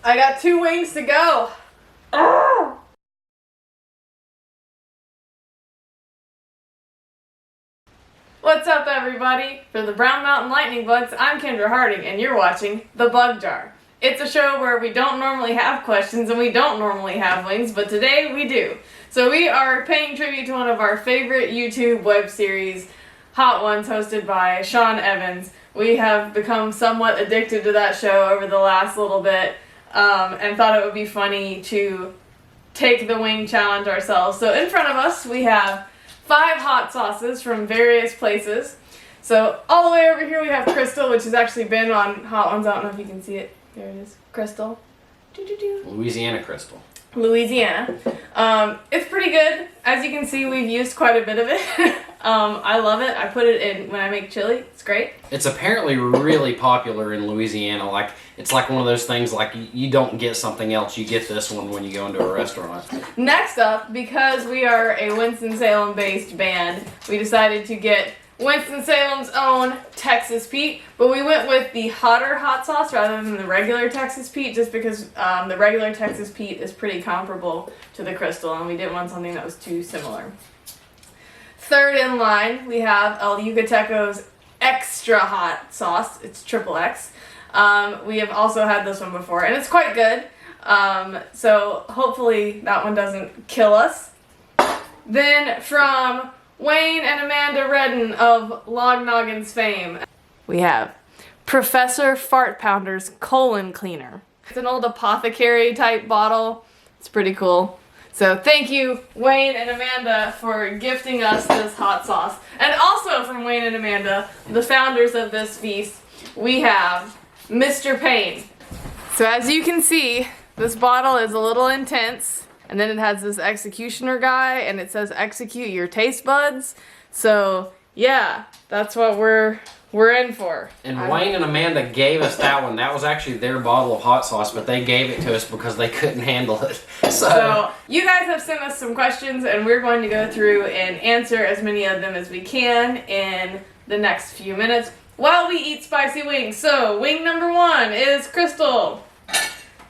I got 2 wings to go. Ah! What's up, everybody? For the Brown Mountain Lightning Bugs, I'm Kendra Harding, and you're watching The Bug Jar. It's a show where we don't normally have questions and we don't normally have wings, but today we do. So we are paying tribute to one of our favorite YouTube web series, Hot Ones, hosted by Sean Evans. We have become somewhat addicted to that show over the last little bit, and thought it would be funny to take the wing challenge ourselves. So in front of us we have 5 hot sauces from various places. So all the way over here we have Crystal, which has actually been on Hot Ones. I don't know if you can see it. There it is. Crystal. Louisiana Crystal. Louisiana. It's pretty good. As you can see, we've used quite a bit of it. I love it. I put it in when I make chili. It's great. It's apparently really popular in Louisiana. Like, it's like one of those things, like, you don't get something else, you get this one when you go into a restaurant. Next up, because we are a Winston-Salem based band, we decided to get Winston-Salem's own Texas Pete, but we went with the hotter hot sauce rather than the regular Texas Pete, just because the regular Texas Pete is pretty comparable to the Crystal, and we didn't want something that was too similar. Third in line, we have El Yucateco's extra hot sauce. It's XXX. We have also had this one before, and it's quite good. So hopefully that one doesn't kill us. Then from Wayne and Amanda Redden of Log Noggins fame, we have Professor Fart Pounder's colon cleaner. It's an old apothecary type bottle. It's pretty cool. So thank you, Wayne and Amanda, for gifting us this hot sauce. And also from Wayne and Amanda, the founders of this feast, we have Mr. Payne. So as you can see, this bottle is a little intense. And then it has this executioner guy, and it says execute your taste buds. So yeah, that's what we're in for. And Wayne and Amanda gave us that one. That was actually their bottle of hot sauce, but they gave it to us because they couldn't handle it. So you guys have sent us some questions, and we're going to go through and answer as many of them as we can in the next few minutes while we eat spicy wings. So wing number 1 is Crystal.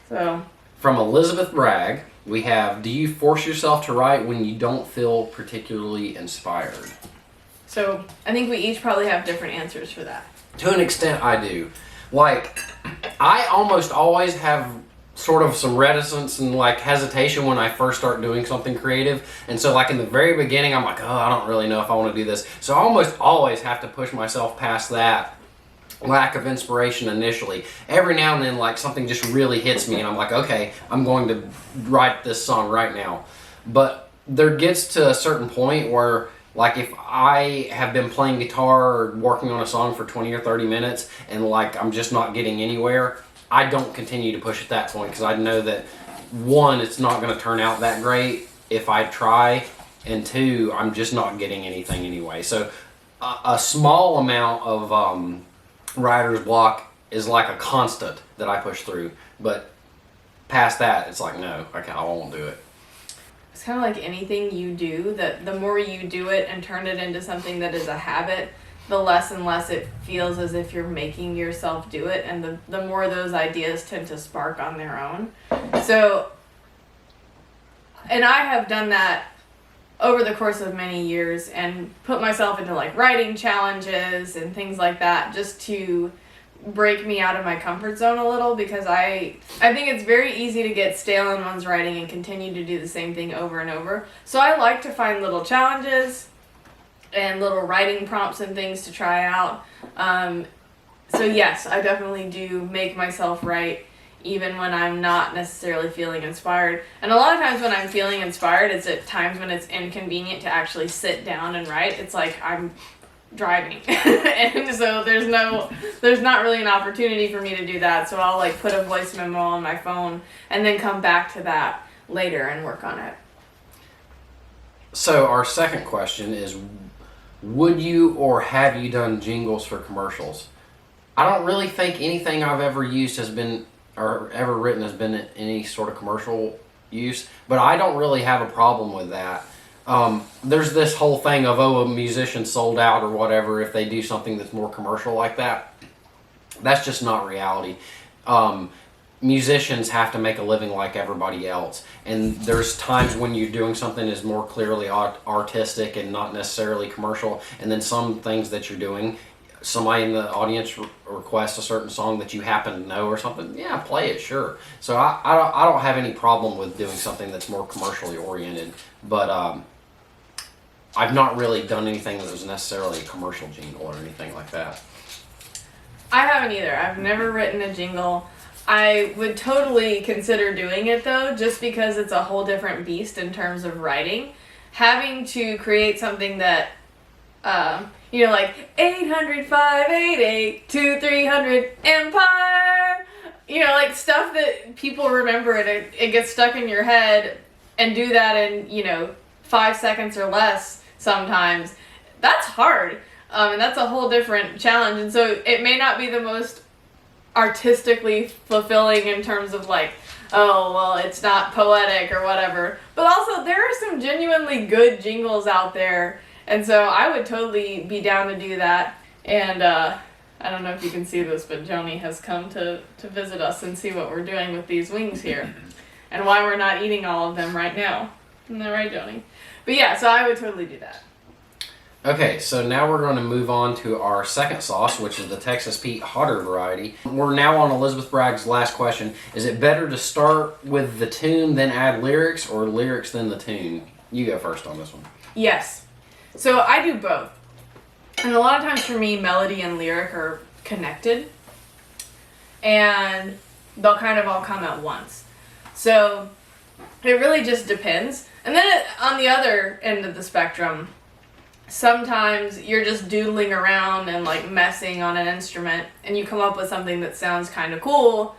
So from Elizabeth Bragg, we have, do you force yourself to write when you don't feel particularly inspired? So I think we each probably have different answers for that. To an extent, I do. Like, I almost always have sort of some reticence and like hesitation when I first start doing something creative. And so like in the very beginning, I'm like, oh, I don't really know if I want to do this. So I almost always have to push myself past that lack of inspiration initially. Every now and then, like, something just really hits me and I'm like, okay, I'm going to write this song right now. But there gets to a certain point where, like, if I have been playing guitar or working on a song for 20 or 30 minutes and like I'm just not getting anywhere, I don't continue to push at that point because I know that 1, it's not going to turn out that great if I try, and 2, I'm just not getting anything anyway. So a small amount of writer's block is like a constant that I push through, but past that, it's like, no, I won't do it. It's kind of like anything you do, that the more you do it and turn it into something that is a habit, the less and less it feels as if you're making yourself do it, and the more those ideas tend to spark on their own. So, and I have done that over the course of many years and put myself into like writing challenges and things like that just to break me out of my comfort zone a little, because I think it's very easy to get stale in one's writing and continue to do the same thing over and over. So I like to find little challenges and little writing prompts and things to try out. So yes, I definitely do make myself write even when I'm not necessarily feeling inspired. And a lot of times when I'm feeling inspired, it's at times when it's inconvenient to actually sit down and write. It's like I'm driving and so there's not really an opportunity for me to do that. So I'll like put a voice memo on my phone and then come back to that later and work on it. So our second question is, would you or have you done jingles for commercials? I don't really think anything I've ever used has been, or ever written has been any sort of commercial use, but I don't really have a problem with that. There's this whole thing of, oh, a musician sold out or whatever if they do something that's more commercial like that. That's just not reality. musicians have to make a living like everybody else, and there's times when you're doing something is more clearly artistic and not necessarily commercial, and then some things that you're doing, somebody in the audience requests a certain song that you happen to know or something, yeah, play it, sure. So I don't have any problem with doing something that's more commercially oriented, but I've not really done anything that was necessarily a commercial jingle or anything like that. I haven't either. I've never written a jingle. I would totally consider doing it though, just because it's a whole different beast in terms of writing. Having to create something that, like 800-588-2300 Empire, like stuff that people remember and it gets stuck in your head, and do that in, 5 seconds or less sometimes. That's hard. And that's a whole different challenge. And so it may not be the most artistically fulfilling in terms of like, oh, well, it's not poetic or whatever. But also, there are some genuinely good jingles out there. And so I would totally be down to do that. And I don't know if you can see this, but Joni has come to visit us and see what we're doing with these wings here. And why we're not eating all of them right now. Isn't that right, Joni? But yeah, so I would totally do that. Okay, so now we're going to move on to our second sauce, which is the Texas Pete hotter variety. We're now on Elizabeth Bragg's last question. Is it better to start with the tune then add lyrics, or lyrics then the tune? You go first on this one. Yes. So I do both. And a lot of times for me, melody and lyric are connected. And they'll kind of all come at once. So it really just depends. And then on the other end of the spectrum, sometimes you're just doodling around and like messing on an instrument and you come up with something that sounds kind of cool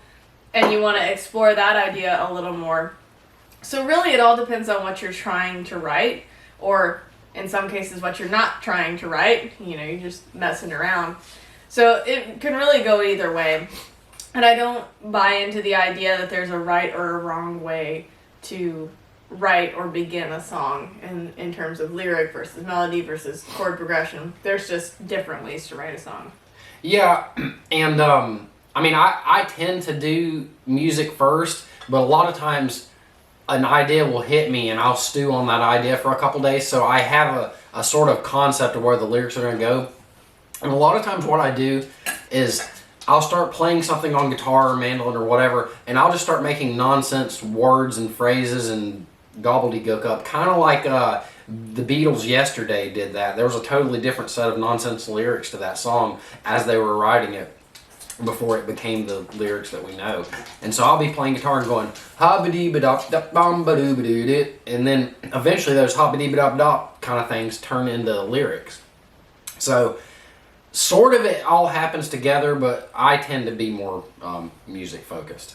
and you want to explore that idea a little more. So really it all depends on what you're trying to write, or in some cases what you're not trying to write. You're just messing around. So it can really go either way. And I don't buy into the idea that there's a right or a wrong way to write or begin a song in terms of lyric versus melody versus chord progression. There's just different ways to write a song. Yeah, and I tend to do music first, but a lot of times an idea will hit me and I'll stew on that idea for a couple days, so I have a sort of concept of where the lyrics are going to go. And a lot of times what I do is I'll start playing something on guitar or mandolin or whatever, and I'll just start making nonsense words and phrases and gobbledygook up, kind of like the Beatles Yesterday did that. There was a totally different set of nonsense lyrics to that song as they were writing it before it became the lyrics that we know. And so I'll be playing guitar and going ha-ba-dee-ba-dop-dop-bom-ba-doo-ba-doo-dit, and then eventually those ha-ba-dee-ba-dop-dop kind of things turn into lyrics. So sort of it all happens together, but I tend to be more music focused.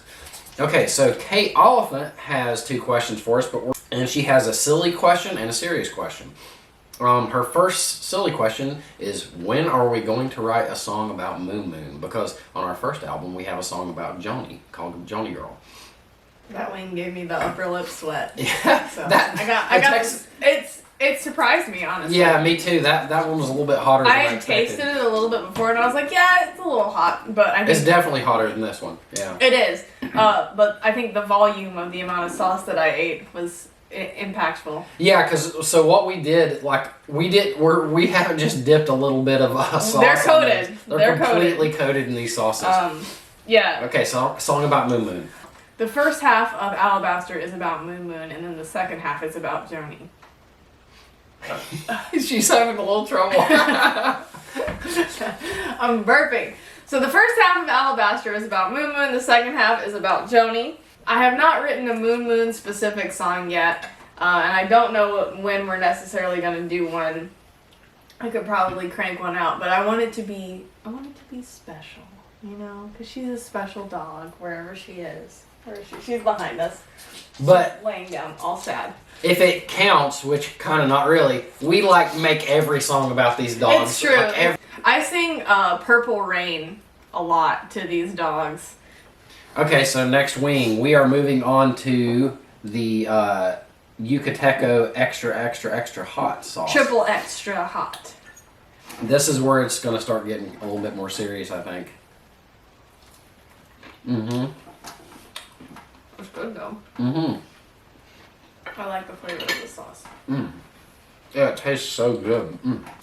Okay, so Kate Oliphant has 2 questions for us, and she has a silly question and a serious question. Her first silly question is, when are we going to write a song about Moon Moon? Because on our first album, we have a song about Joni called Joni Girl. That wing gave me the upper lip sweat. Yeah, so I got it surprised me, honestly. Yeah, me too. That one was a little bit hotter than I had expected. tasted it a little bit before, and I was like, yeah, it's a little hot, but I think it's definitely hotter than this one. Yeah, it is. But I think the volume of the amount of sauce that I ate was impactful. Yeah, because so what we did, we haven't just dipped a little bit of sauce. They're coated. They're completely coated in these sauces. Yeah. Okay, so song about Moon Moon. The first half of Alabaster is about Moon Moon, and then the second half is about Joni. She's having a little trouble. I'm burping. So the first half of Alabaster is about Moon Moon, the second half is about Joni. I have not written a Moon Moon specific song yet, and I don't know when we're necessarily going to do one. I could probably crank one out, but I want it to be special, because she's a special dog wherever she is. Where is she? She's behind us. But she's laying down, all sad. If it counts, which kind of not really, we make every song about these dogs. It's true. I sing Purple Rain a lot to these dogs. Okay, so next wing, we are moving on to the Yucateco extra, extra, extra hot sauce. Triple extra hot. This is where it's going to start getting a little bit more serious, I think. Mm-hmm. It's good though. Mm-hmm. I like the flavor of the sauce. Mm. Yeah, it tastes so good.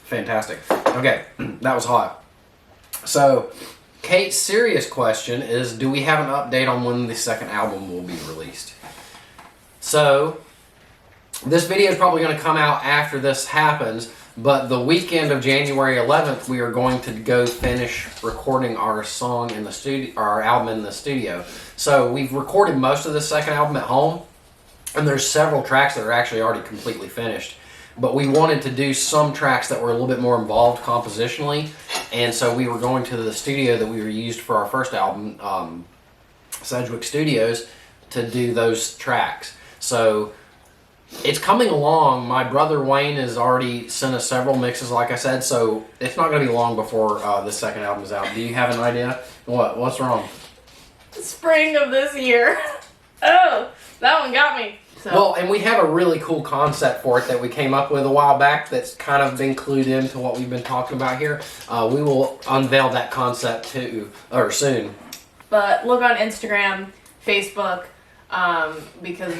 Fantastic. Okay, that was hot. So, Kate's serious question is, do we have an update on when the second album will be released? So, this video is probably going to come out after this happens, but the weekend of January 11th, we are going to go finish recording our song in the studio, our album in the studio. So, we've recorded most of the second album at home, and there's several tracks that are actually already completely finished. But we wanted to do some tracks that were a little bit more involved compositionally, and so we were going to the studio that we used for our first album, Sedgwick Studios, to do those tracks. So it's coming along. My brother Wayne has already sent us several mixes, like I said, so it's not going to be long before the second album is out. Do you have an idea? What's wrong? Spring of this year. Oh, that one got me. So. Well, and we have a really cool concept for it that we came up with a while back that's kind of been clued into what we've been talking about here. We will unveil that concept soon. But look on Instagram, Facebook, because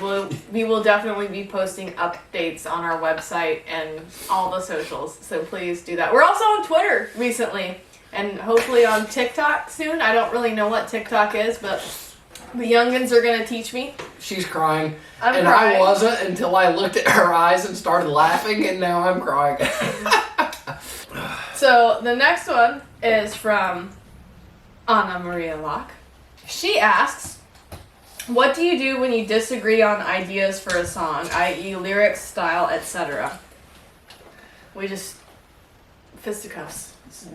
we will definitely be posting updates on our website and all the socials. So please do that. We're also on Twitter recently, and hopefully on TikTok soon. I don't really know what TikTok is, but the youngins are going to teach me. She's crying. I'm crying. I wasn't until I looked at her eyes and started laughing, and now I'm crying. So the next one is from Anna Maria Locke. She asks, what do you do when you disagree on ideas for a song, i.e. lyrics, style, etc.? We just fisticuffs.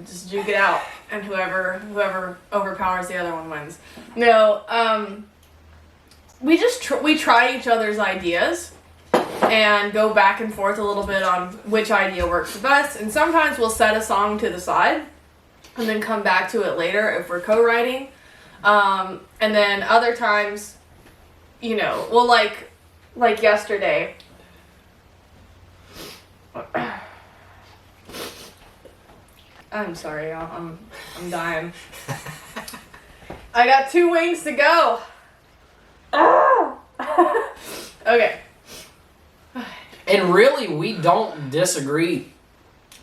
Just juke it out, and whoever overpowers the other one wins. No, we just we try each other's ideas and go back and forth a little bit on which idea works the best. And sometimes we'll set a song to the side and then come back to it later if we're co-writing. And then other times, we'll like yesterday. I'm sorry, y'all. I'm dying. I got 2 wings to go. Oh! Okay. And really, we don't disagree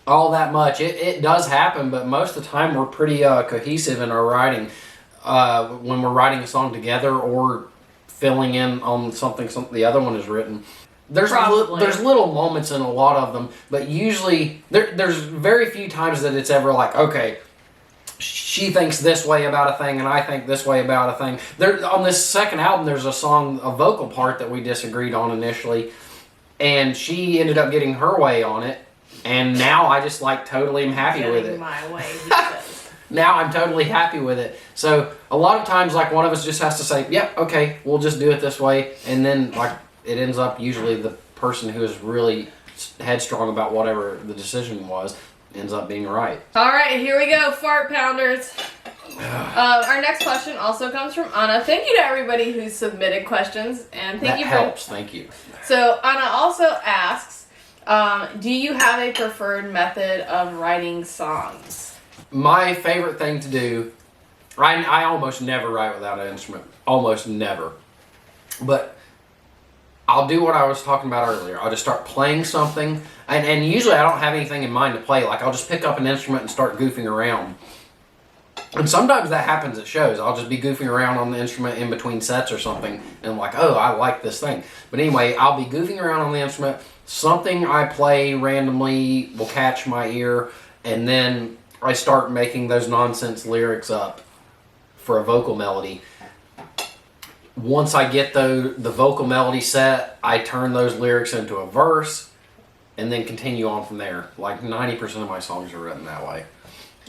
all that much. It does happen, but most of the time we're pretty cohesive in our writing. When we're writing a song together or filling in on something the other one has written. There's little moments in a lot of them, but usually there's very few times that it's ever like, okay, she thinks this way about a thing and I think this way about a thing. On this second album, there's a vocal part that we disagreed on initially, and she ended up getting her way on it, and now I just totally am happy with it. My way, he says. Now I'm totally happy with it. So a lot of times, one of us just has to say, yep, okay, we'll just do it this way, and then it ends up usually the person who is really headstrong about whatever the decision was ends up being right. All right, here we go, fart pounders. Our next question also comes from Anna. Thank you to everybody who submitted questions, and thank you. Thank you. So Anna also asks, do you have a preferred method of writing songs? My favorite thing to do, I almost never write without an instrument. Almost never. But I'll do what I was talking about earlier. I'll just start playing something, and usually I don't have anything in mind to play. I'll just pick up an instrument and start goofing around. And sometimes that happens at shows. I'll just be goofing around on the instrument in between sets or something, and oh, I like this thing. But anyway, I'll be goofing around on the instrument. Something I play randomly will catch my ear, and then I start making those nonsense lyrics up for a vocal melody. Once I get the vocal melody set, I turn those lyrics into a verse and then continue on from there. 90% of my songs are written that way.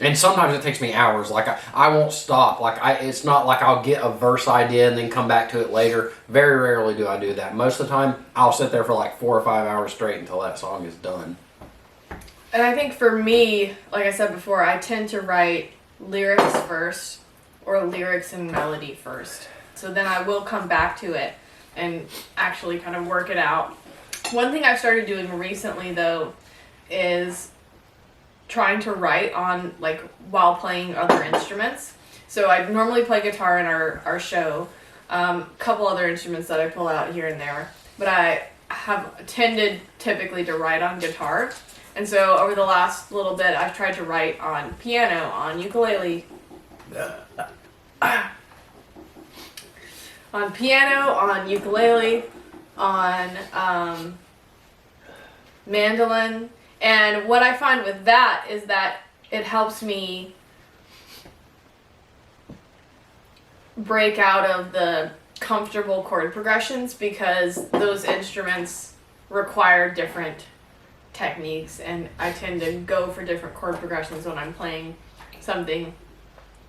And sometimes it takes me hours. I won't stop. It's not like I'll get a verse idea and then come back to it later. Very rarely do I do that. Most of the time, I'll sit there for 4 or 5 hours straight until that song is done. And I think for me, like I said before, I tend to write lyrics first or lyrics and melody first. So then I will come back to it and actually kind of work it out. One thing I've started doing recently, though, is trying to write on, while playing other instruments. So I normally play guitar in our show, couple other instruments that I pull out here and there. But I have tended typically to write on guitar. And so over the last little bit, I've tried to write on piano, on ukulele, on mandolin. And what I find with that is that it helps me break out of the comfortable chord progressions because those instruments require different techniques, and I tend to go for different chord progressions when I'm playing something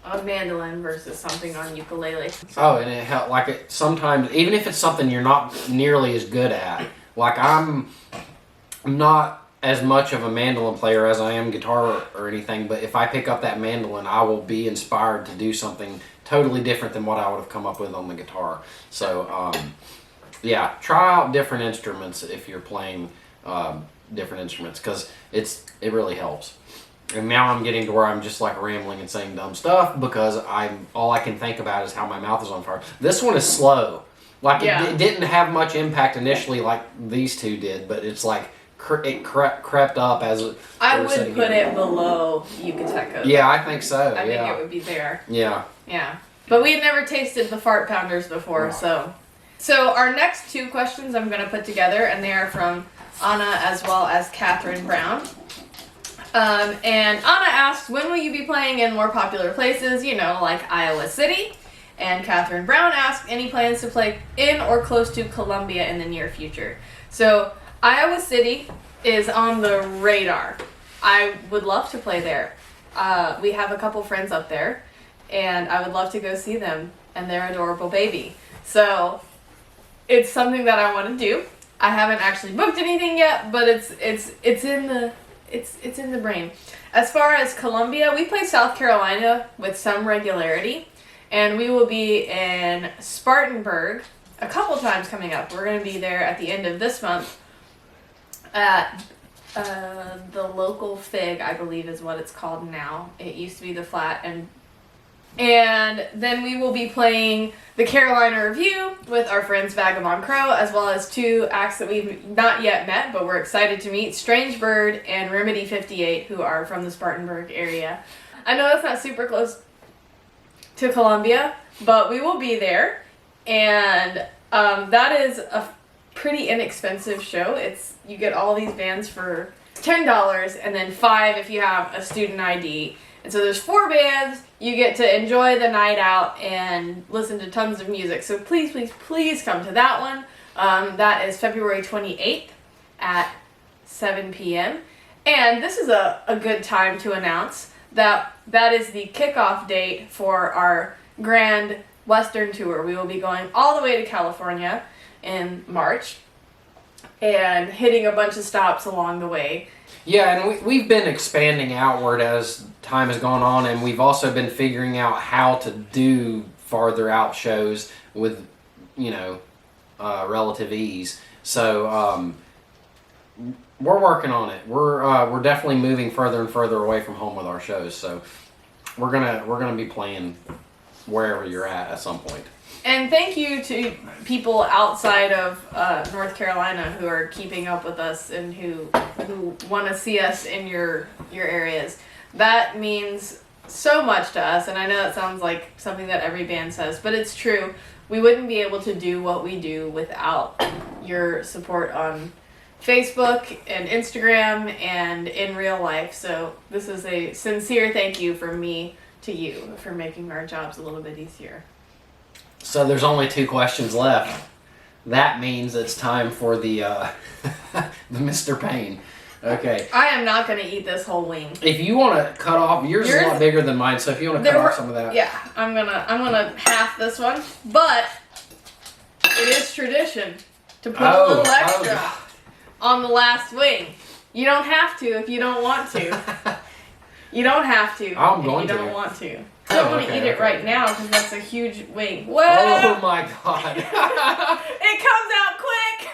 on mandolin versus something on ukulele. Oh, and it helps. Like it sometimes, even if it's something you're not nearly as good at. Like I'm not as much of a mandolin player as I am guitar or anything, but if I pick up that mandolin, I will be inspired to do something totally different than what I would have come up with on the guitar. So, yeah, try out different instruments if you're playing different instruments, because it really helps. And now I'm getting to where I'm just like rambling and saying dumb stuff because all I can think about is how my mouth is on fire. This one is slow. Like it didn't have much impact initially like these two did, but it's like it crept up as I would put it below Yucateco. Yeah, I think so. I think it would be there. Yeah. Yeah. But we had never tasted the fart pounders before, so our next two questions I'm going to put together, and they are from Anna as well as Catherine Brown. And Anna asked, when will you be playing in more popular places, like Iowa City? And Catherine Brown asked, any plans to play in or close to Columbia in the near future? So Iowa City is on the radar. I would love to play there. We have a couple friends up there, and I would love to go see them and their adorable baby. So it's something that I want to do. I haven't actually booked anything yet, but it's in the brain. As far as Columbia, we play South Carolina with some regularity, and we will be in Spartanburg a couple times coming up. We're going to be there at the end of this month at the local Fig, I believe is what it's called now. It used to be the Flat, and then we will be playing the Carolina Review with our friends Vagabond Crow, as well as two acts that we've not yet met, but we're excited to meet, Strange Bird and Remedy 58, who are from the Spartanburg area. I know that's not super close to Columbia, but we will be there, and that is a pretty inexpensive show. You get all these bands for $10, and then $5 if you have a student ID. And so there's 4 bands. You get to enjoy the night out and listen to tons of music. So please, please, please come to that one. That is February 28th at 7 p.m. And this is a good time to announce that is the kickoff date for our grand Western tour. We will be going all the way to California in March and hitting a bunch of stops along the way. Yeah, and we've been expanding outward as time has gone on, and we've also been figuring out how to do farther out shows with, relative ease. So we're working on it. We're definitely moving further and further away from home with our shows. So we're gonna be playing wherever you're at some point. And thank you to people outside of North Carolina who are keeping up with us and who want to see us in your areas. That means so much to us, and I know that sounds like something that every band says, but it's true. We wouldn't be able to do what we do without your support on Facebook and Instagram and in real life. So this is a sincere thank you from me to you for making our jobs a little bit easier. So there's only 2 questions left. That means it's time for the the Mr. Payne. Okay. I am not going to eat this whole wing. If you want to cut off, yours is a lot bigger than mine, so if you want to cut off some of that. Yeah, I'm gonna half this one, but it is tradition to put a little extra on the last wing. You don't have to if you don't want to. You don't have to I'm if going you to. don't want to. I don't want to eat it right now because that's a huge wing. Whoa! Oh my god. It comes out quick!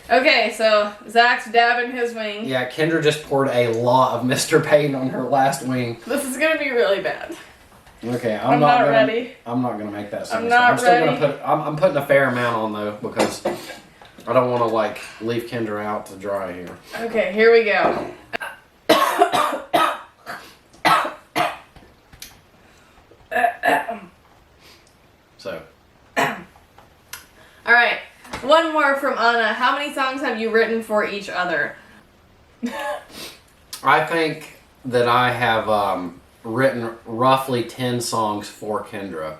Okay, so Zach's dabbing his wing. Yeah, Kendra just poured a lot of Mr. Payne on her last wing. This is going to be really bad. Okay, I'm not ready. I'm not gonna make that. I'm not ready. I'm putting a fair amount on though because I don't want to like leave Kendra out to dry here. Okay, here we go. So. All right, one more from Anna. How many songs have you written for each other? I think that I have written roughly 10 songs for Kendra.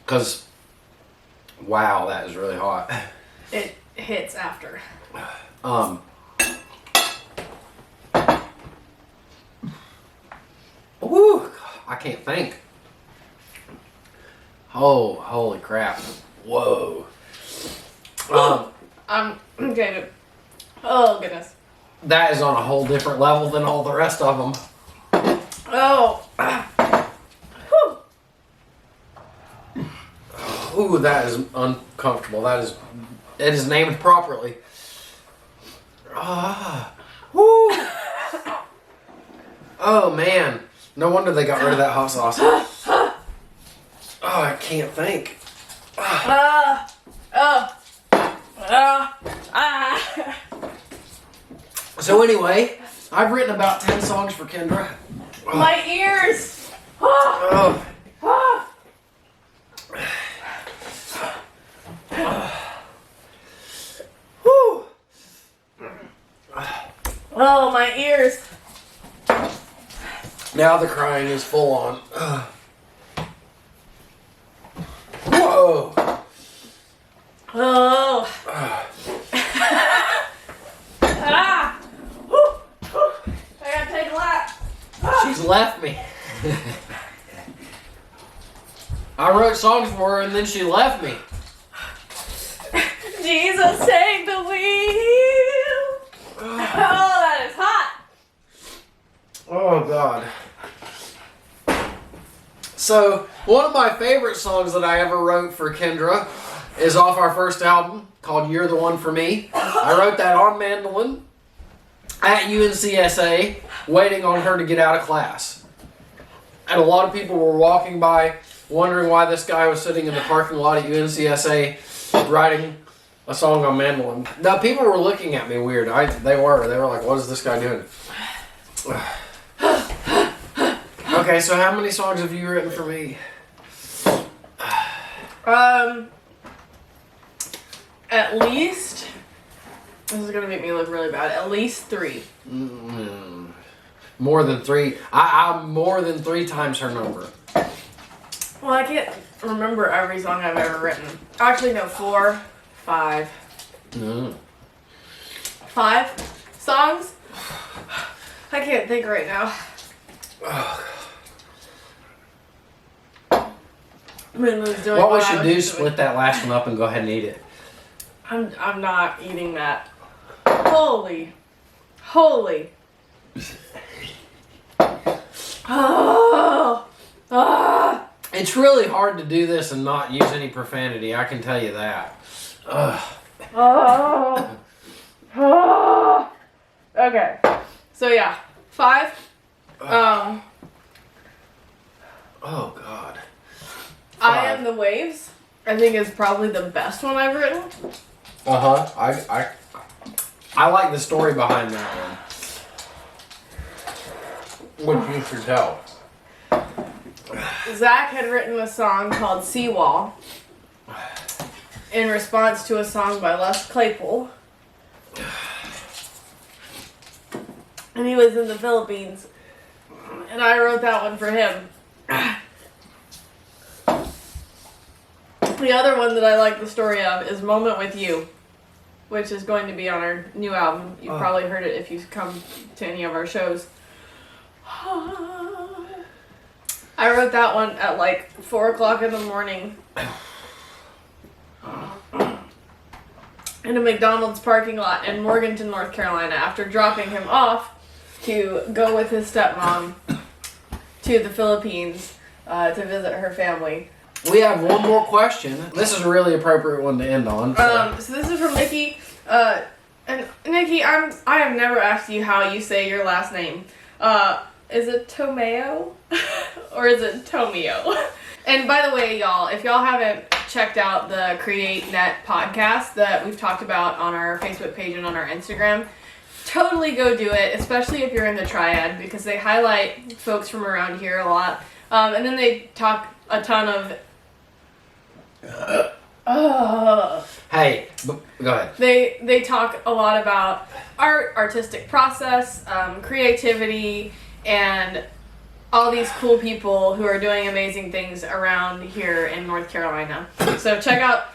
Because, wow, that is really hot. It hits after. Woo, I can't think. Oh, holy crap. Whoa. Okay. Oh, goodness. That is on a whole different level than all the rest of them. Oh. Whew. Ooh, that is uncomfortable. It is named properly. Woo. Oh, man. No wonder they got rid of that hot sauce. Oh, I can't think. So anyway, I've written about 10 songs for Kendra. My ears! Oh. Whew. Oh, my ears. Now the crying is full on. Whoa. Oh. I gotta take a lap. She's left me. I wrote songs for her and then she left me. Jesus, take the wheel. Oh, that is hot. Oh, God. So, one of my favorite songs that I ever wrote for Kendra is off our first album called You're the One for Me. I wrote that on mandolin at UNCSA, waiting on her to get out of class. And a lot of people were walking by wondering why this guy was sitting in the parking lot at UNCSA writing a song on mandolin. Now, people were looking at me weird. They were like, what is this guy doing? Okay, so how many songs have you written for me? At least, this is gonna make me look really bad. At least 3. More than 3. I'm more than 3 times her number. Well, I can't remember every song I've ever written. Actually, no, 4, 5. 5 songs? I can't think right now. What we should do is split that last one up and go ahead and eat it. I'm not eating that. Holy. Oh. It's really hard to do this and not use any profanity, I can tell you that. Okay. So yeah, 5. Oh God. 5. I Am the Waves, I think is probably the best one I've written. I like the story behind that one. Which you should tell. Zack had written a song called Seawall in response to a song by Les Claypool. And he was in the Philippines. And I wrote that one for him. The other one that I like the story of is Moment With You, which is going to be on our new album. You've probably heard it if you come to any of our shows. I wrote that one at like 4 o'clock in the morning in a McDonald's parking lot in Morganton, North Carolina, after dropping him off to go with his stepmom to the Philippines to visit her family. We have one more question. This is a really appropriate one to end on. So this is from Nikki. And Nikki, I have never asked you how you say your last name. Is it Tomeo? Or is it Tomeo? And by the way, y'all, if y'all haven't checked out the Create Net podcast that we've talked about on our Facebook page and on our Instagram, totally go do it, especially if you're in the Triad, because they highlight folks from around here a lot. And then they talk a ton of... Hey, go ahead. They talk a lot about art, artistic process, creativity, and all these cool people who are doing amazing things around here in North Carolina. So check out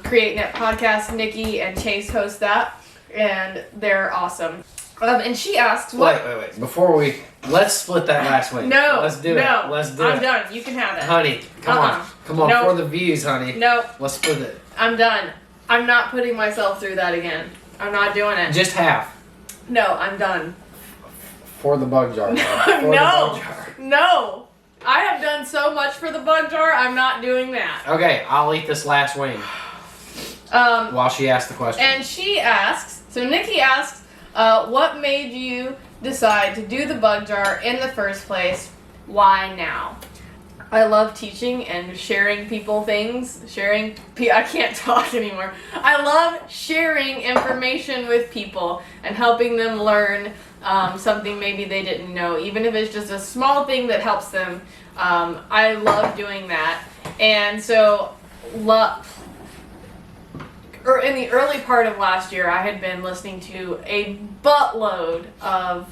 Create Net podcast. Nikki and Chase host that, and they're awesome. And she asks, what? Wait. Let's split that last wing. No. Let's do it. Let's do it. I'm done. You can have it. Honey, come on. Nope. For the views, honey. Nope. Let's split it. I'm done. I'm not putting myself through that again. I'm not doing it. Just half. No, I'm done. For the bug jar. No. I have done so much for the bug jar, I'm not doing that. Okay, I'll eat this last wing. While she asks the question. And she asks, so Nikki asks, what made you decide to do the bug jar in the first place? Why now? I love teaching and sharing people things. I can't talk anymore. I love sharing information with people and helping them learn something maybe they didn't know, even if it's just a small thing that helps them. I love doing that. And so, in the early part of last year, I had been listening to a buttload of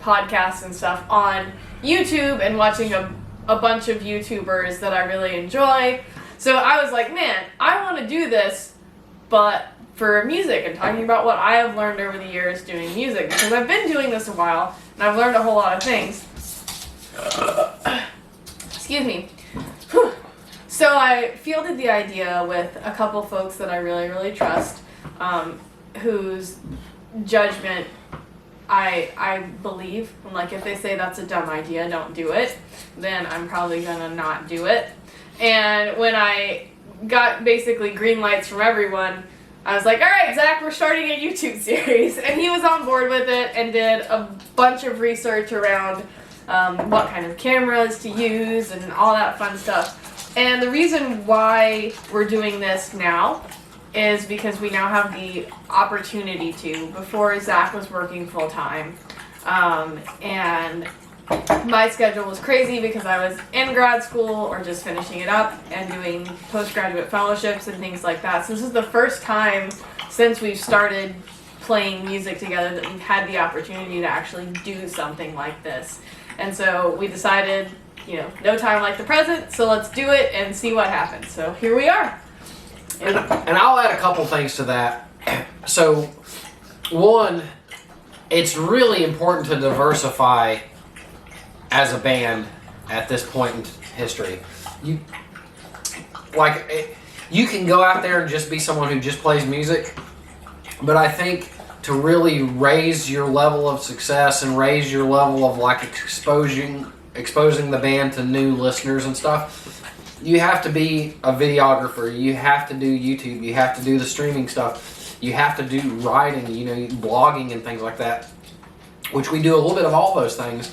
podcasts and stuff on YouTube and watching a bunch of YouTubers that I really enjoy. So I was like, man, I want to do this, but for music and talking about what I have learned over the years doing music, because I've been doing this a while and I've learned a whole lot of things. Excuse me. Whew. So I fielded the idea with a couple folks that I really, really trust, whose judgment I believe. Like, if they say that's a dumb idea, don't do it, then I'm probably gonna not do it. And when I got basically green lights from everyone, I was like, all right, Zach, we're starting a YouTube series. And he was on board with it and did a bunch of research around what kind of cameras to use and all that fun stuff. And the reason why we're doing this now is because we now have the opportunity to. Before, Zach was working full time, and my schedule was crazy because I was in grad school or just finishing it up and doing postgraduate fellowships and things like that. So this is the first time since we've started playing music together that we've had the opportunity to actually do something like this. And so we decided, no time like the present, so let's do it and see what happens. So here we are. And I'll add a couple things to that. So, one, it's really important to diversify as a band at this point in history. You can go out there and just be someone who just plays music, but I think to really raise your level of success and raise your level of exposing the band to new listeners and stuff, you have to be a videographer, you have to do YouTube, you have to do the streaming stuff, you have to do writing, blogging and things like that, which we do a little bit of all those things.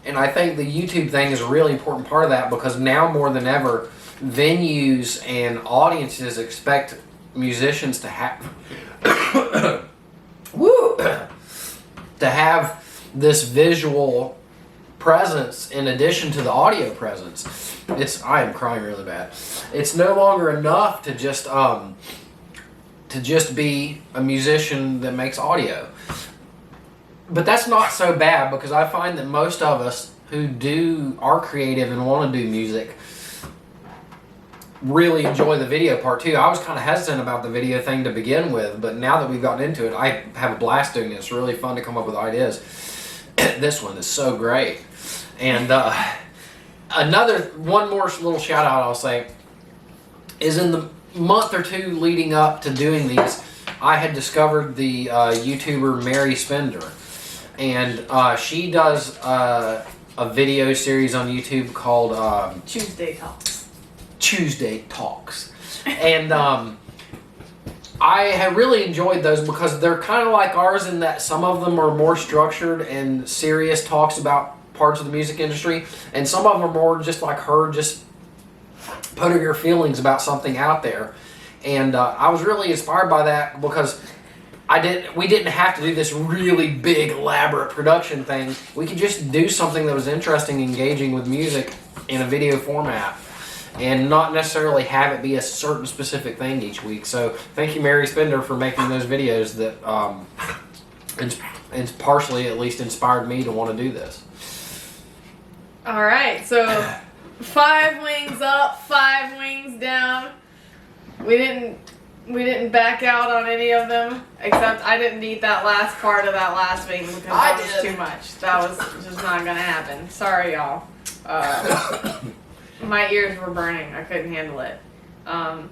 And I think the YouTube thing is a really important part of that, because now more than ever, venues and audiences expect musicians to have to have this visual presence in addition to the audio presence. I am crying really bad. It's no longer enough to just be a musician that makes audio. But that's not so bad, because I find that most of us who are creative and want to do music really enjoy the video part too. I was kind of hesitant about the video thing to begin with, but now that we've gotten into it, I have a blast doing it. It's really fun to come up with ideas. This one is so great. And one more little shout out I'll say is, in the month or two leading up to doing these, I had discovered the YouTuber Mary Spender, and she does a video series on YouTube called Tuesday Talks. And I have really enjoyed those because they're kind of like ours in that some of them are more structured and serious talks about parts of the music industry, and some of them are more just like her just putting her feelings about something out there. And I was really inspired by that because we didn't have to do this really big elaborate production thing. We could just do something that was interesting, engaging with music in a video format, and not necessarily have it be a certain specific thing each week. So thank you, Mary Spender, for making those videos that and partially at least inspired me to want to do this. All right, so 5 wings up, 5 wings down. We didn't back out on any of them, except I didn't eat that last part of that last wing because that was too much. That was just not gonna happen. Sorry, y'all. My ears were burning. I couldn't handle it. All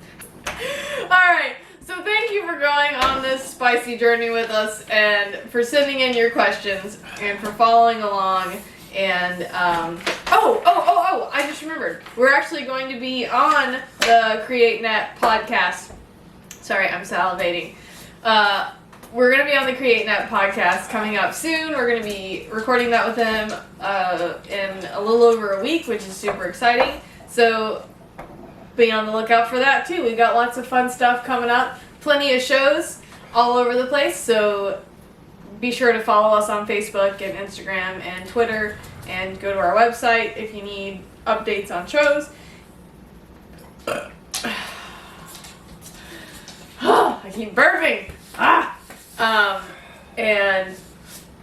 right. So thank you for going on this spicy journey with us, and for sending in your questions, and for following along. And I just remembered, we're actually going to be on the CreateNet podcast. Sorry, I'm salivating. We're going to be on the CreateNet podcast coming up soon. We're going to be recording that with them in a little over a week, which is super exciting. So be on the lookout for that too. We've got lots of fun stuff coming up. Plenty of shows all over the place. So be sure to follow us on Facebook and Instagram and Twitter, and go to our website if you need updates on shows. I keep burping. And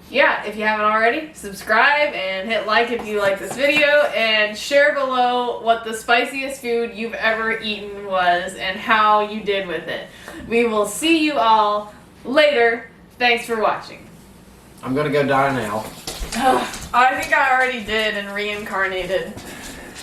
yeah, if you haven't already, subscribe and hit like if you like this video, and share below what the spiciest food you've ever eaten was and how you did with it. We will see you all later. Thanks for watching. I'm gonna go die now. I think I already did and reincarnated.